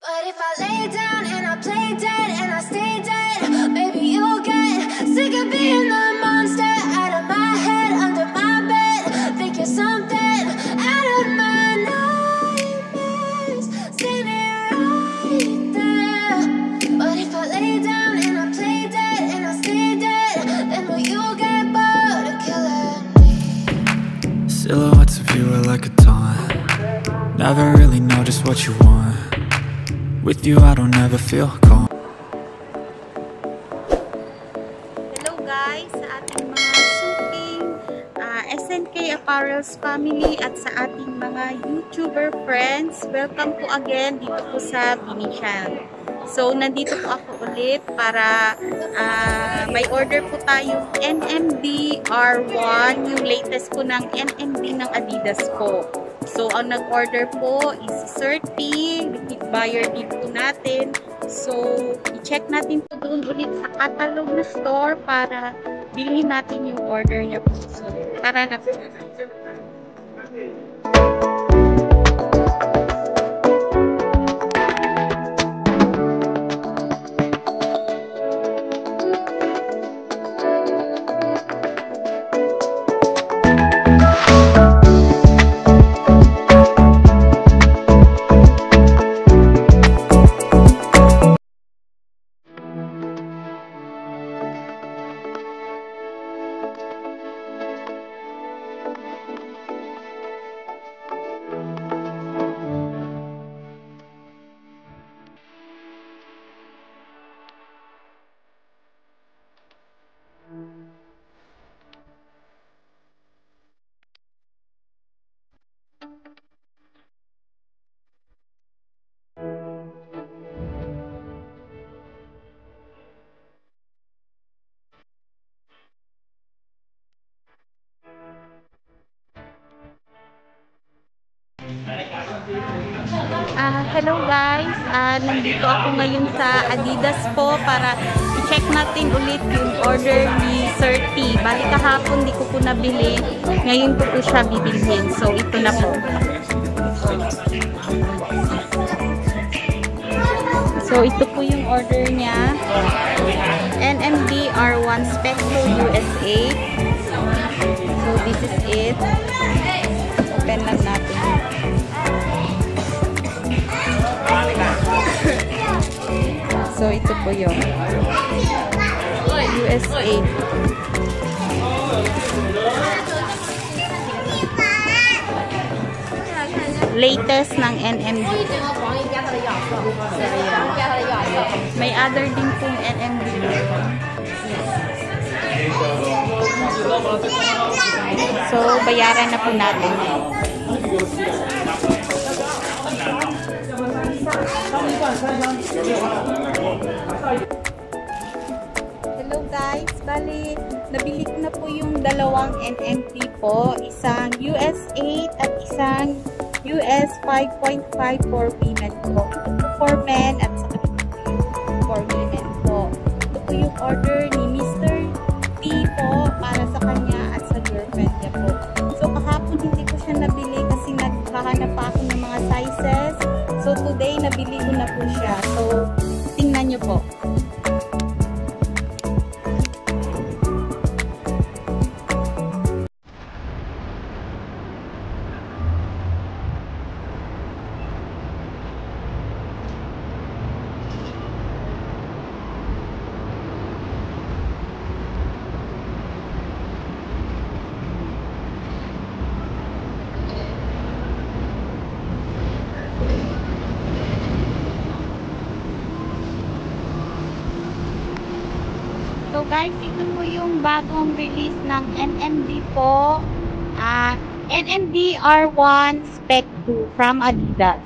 But if I lay down and I play dead and I stay dead, maybe you'll get sick of being the monster out of my head, under my bed. Think you're something out of my nightmares. See me right there. But if I lay down and I play dead and I stay dead, then will you get bored of killing me? Silhouettes of you are like a taunt. Never really know just what you want. With you I don't ever feel calm. Hello guys, sa ating mga suping SNK Apparels family at sa ating mga YouTuber friends. Welcome po again dito po sa Venetian. So, nandito po ako ulit para may order po tayong NMD R1, yung latest po ng NMD ng Adidas po. So, ang nag-order po is si Sir T, repeat buyer dito natin. So, i-check natin po doon ulit sa catalog na store para bilhin natin yung order niya po. So, tara na po. Hello guys, nandito ako ngayon sa Adidas po para i-check natin ulit yung order ni Sir T. Bali kahapon di ko po nabili, ngayon ko po siya bibilhin. So ito na po. So ito po yung order niya. NMD R1 Spectro USA. So this is it. Open lang natin. So, ito po yung USA. Latest ng NMD. So, ayan. May other din pong NMD. So, bayaran na po natin. Hello guys, bali nabili ko na po yung dalawang NMD po, isang US 8 at isang US 5.5 for women po. For men at saka for women po. Ito po yung order ni Mr. T po para sa kanya at sa girlfriend niya po. So kahapon hindi ko siya nabili kasi naghahanap pa ako ng mga sizes. So today nabili ko na po siya. So tingnan niyo po. So guys, ito po yung bagong release ng NMD po. NMD R1 Spec 2 from Adidas.